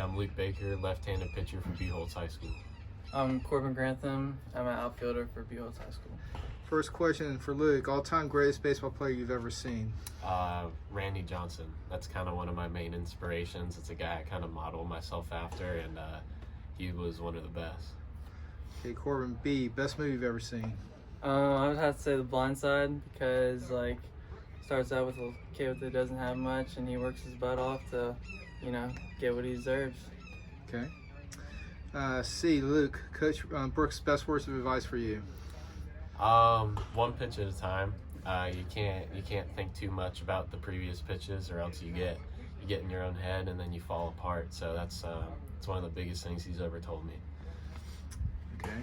I'm Luke Baker, left-handed pitcher for Buchholz High School. I'm Corbin Grantham. I'm an outfielder for Buchholz High School. First question for Luke, all-time greatest baseball player you've ever seen? Randy Johnson. That's kind of one of my main inspirations. It's a guy I kind of model myself after, and he was one of the best. Okay, Corbin, B, best movie you've ever seen? I would have to say The Blind Side because, like, starts out with a kid that doesn't have much, and he works his butt off to, get what he deserves. Okay. C, Luke, Coach Brooks' best words of advice for you? One pitch at a time. You can't think too much about the previous pitches, or else you get in your own head and then you fall apart. So that's one of the biggest things he's ever told me. Okay.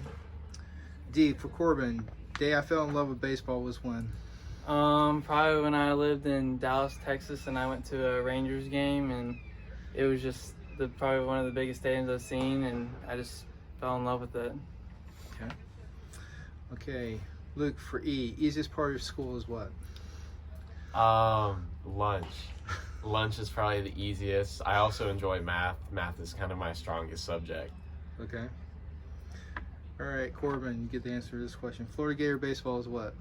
D, for Corbin, day I fell in love with baseball was when? Probably when I lived in Dallas, Texas, and I went to a Rangers game, and it was just probably one of the biggest stadiums I've seen, and I just fell in love with it. Okay. Okay, Luke, for E, easiest part of school is what? Lunch. Lunch is probably the easiest. I also enjoy math. Math is kind of my strongest subject. Okay. All right, Corbin, you get the answer to this question. Florida Gator baseball is what?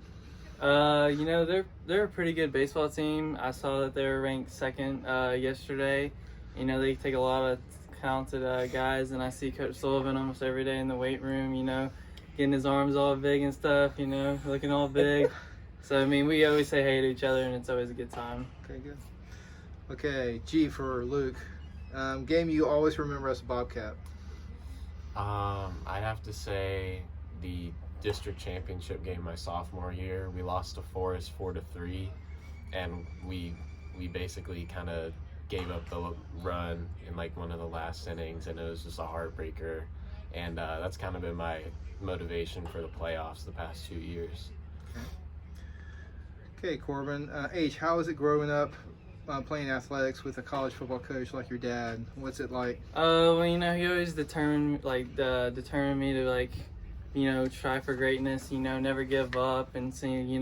They're a pretty good baseball team. I saw that they were ranked second yesterday. They take a lot of talented guys, and I see Coach Sullivan almost every day in the weight room, getting his arms all big and stuff, looking all big. So, we always say hey to each other, and it's always a good time. Okay, good. Okay, G, for Luke, game you always remember as a Bobcat? I'd have to say the district championship game my sophomore year. We lost to Forest 4-3, and we basically kind of gave up the run in like one of the last innings, and it was just a heartbreaker. And that's kind of been my motivation for the playoffs the past 2 years. Okay, Corbin. H, how is it growing up playing athletics with a college football coach like your dad? What's it like? He always determined me to try for greatness, never give up, and see,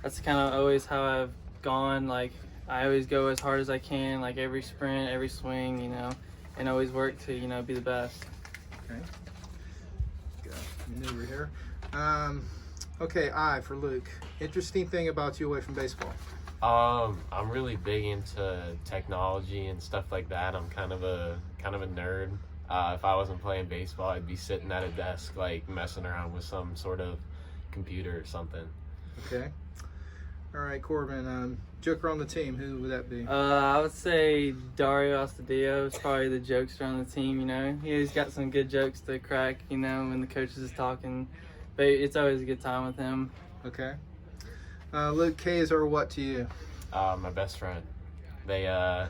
that's kind of always how I've gone. Like, I always go as hard as I can, like every sprint, every swing, and always work to, be the best. Okay. Got a maneuver here. Okay, I, for Luke. Interesting thing about you away from baseball? I'm really big into technology and stuff like that. I'm kind of a nerd. If I wasn't playing baseball, I'd be sitting at a desk, like messing around with some sort of computer or something. Okay. All right, Corbin. Joker on the team, who would that be? I would say Dario Astudillo is probably the jokester on the team. He's got some good jokes to crack, when the coaches is talking. But it's always a good time with him. Okay. Luke, K's are what to you? My best friend. A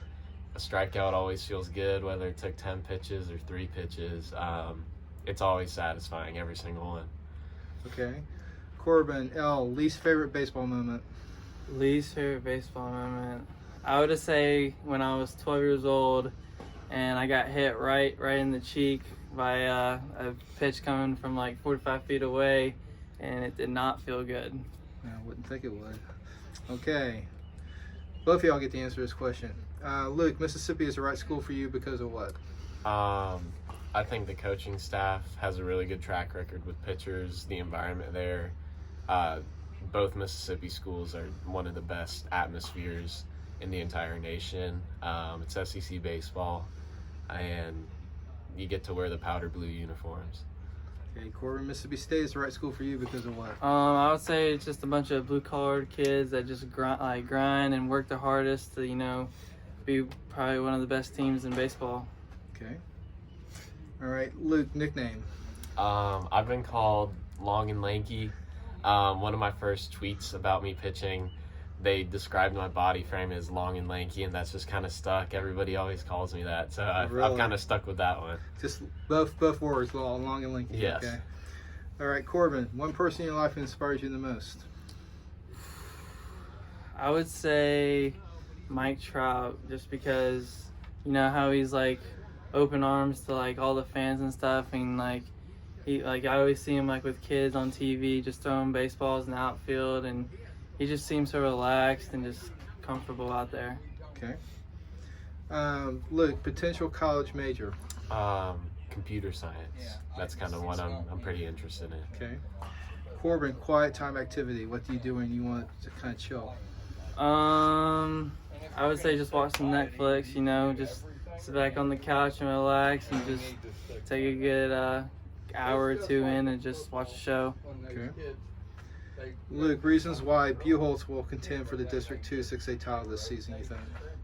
strikeout always feels good, whether it took 10 pitches or 3 pitches. It's always satisfying, every single one. Okay. Corbin, L, least favorite baseball moment? Least favorite baseball moment. I would say when I was 12 years old and I got hit right in the cheek by a pitch coming from like 45 feet away, and it did not feel good. I wouldn't think it would. Okay. Both of y'all get the answer to this question. Luke, Mississippi is the right school for you because of what? I think the coaching staff has a really good track record with pitchers, the environment there. Both Mississippi schools are one of the best atmospheres in the entire nation. It's SEC baseball, and you get to wear the powder blue uniforms. Okay, Corbin, Mississippi State is the right school for you because of what? I would say it's just a bunch of blue-collar kids that just grind and work the hardest to, be probably one of the best teams in baseball. Okay. All right, Luke, nickname? I've been called long and lanky. One of my first tweets about me pitching, they described my body frame as long and lanky, and that's just kind of stuck. Everybody always calls me that, so I've kind of stuck with that one. Just both words, long and lanky. Yes. Okay. All right, Corbin, one person in your life who inspires you the most? I would say Mike Trout, just because how he's like open arms to like all the fans and stuff, and I always see him like with kids on TV just throwing baseballs in the outfield, and he just seems so relaxed and just comfortable out there. Okay. Luke, potential college major. Computer science. That's kind of what I'm pretty interested in. Okay. Corbin, quiet time activity. What do you do when you want to kind of chill? I would say just watch some Netflix, you know, just sit back on the couch and relax and just take a good hour or two in and just watch a show. Okay. Luke, reasons why Buchholz will contend for the District 2 6A title this season, you think?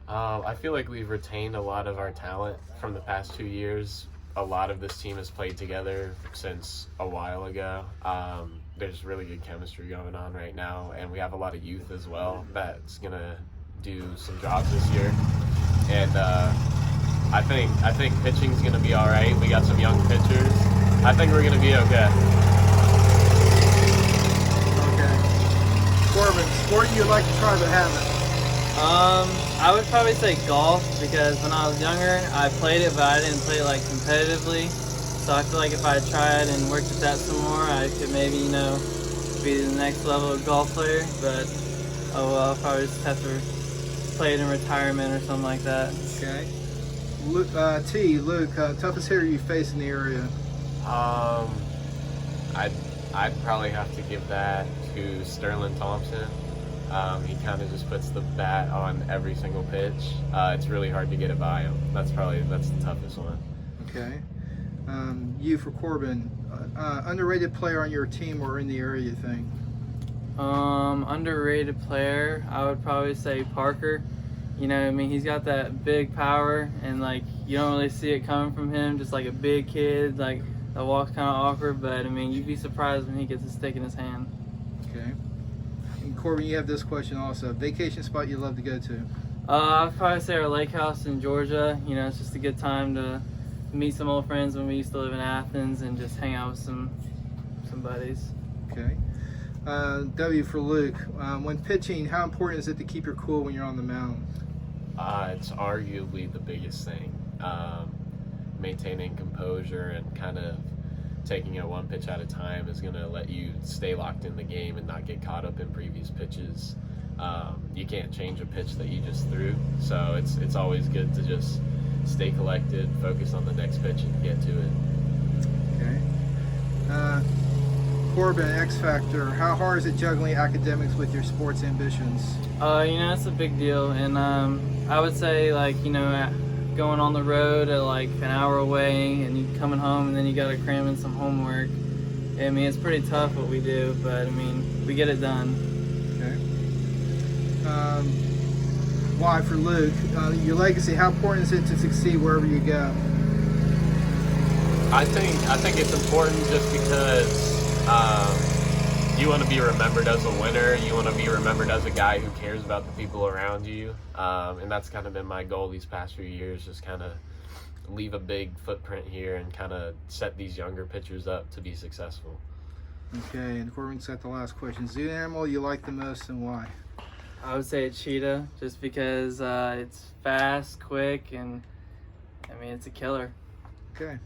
I feel like we've retained a lot of our talent from the past 2 years. A lot of this team has played together since a while ago. There's really good chemistry going on right now, and we have a lot of youth as well that's gonna do some jobs this year. And I think pitching's gonna be all right. We got some young pitchers. I think we're gonna be okay. Okay. Corbin, sport you'd like to try but haven't? I would probably say golf, because when I was younger, I played it, but I didn't play it like competitively. So I feel like if I tried and worked at that some more, I could maybe, you know, be the next level of golf player. But oh well, I'll probably just have to play it in retirement or something like that. Okay. Luke, Luke, toughest hitter you face in the area? I'd probably have to give that to Sterling Thompson. He kind of just puts the bat on every single pitch. It's really hard to get it by him. That's the toughest one. Okay. You for Corbin, underrated player on your team or in the area, you think? Underrated player, I would probably say Parker. You know, I mean, he's got that big power, and like you don't really see it coming from him. Just like a big kid, like that walks kind of awkward, but I mean, you'd be surprised when he gets a stick in his hand. Okay. And Corbin, you have this question also. Vacation spot you'd love to go to? I'd probably say our lake house in Georgia. You know, it's just a good time to meet some old friends when we used to live in Athens and just hang out with some buddies. Okay. W for Luke. When pitching, how important is it to keep your cool when you're on the mound? It's arguably the biggest thing. Maintaining composure and kind of taking it one pitch at a time is going to let you stay locked in the game and not get caught up in previous pitches. You can't change a pitch that you just threw, so it's always good to just stay collected, focus on the next pitch, and get to it. Okay. Corbin, X Factor, how hard is it juggling academics with your sports ambitions? You know, it's a big deal, and I would say, like, you know, going on the road at like an hour away and you coming home and then you got to cram in some homework. I mean, it's pretty tough what we do, but I mean, we get it done. Okay. Y for Luke, your legacy, how important is it to succeed wherever you go? I think it's important just because you want to be remembered as a winner. You want to be remembered as a guy who cares about the people around you, and that's kind of been my goal these past few years. Just kind of leave a big footprint here and kind of set these younger pitchers up to be successful. Okay, and Corbin's got the last question. Zoo animal you like the most and why? I would say a cheetah, just because it's fast, quick, and I mean, it's a killer. Okay.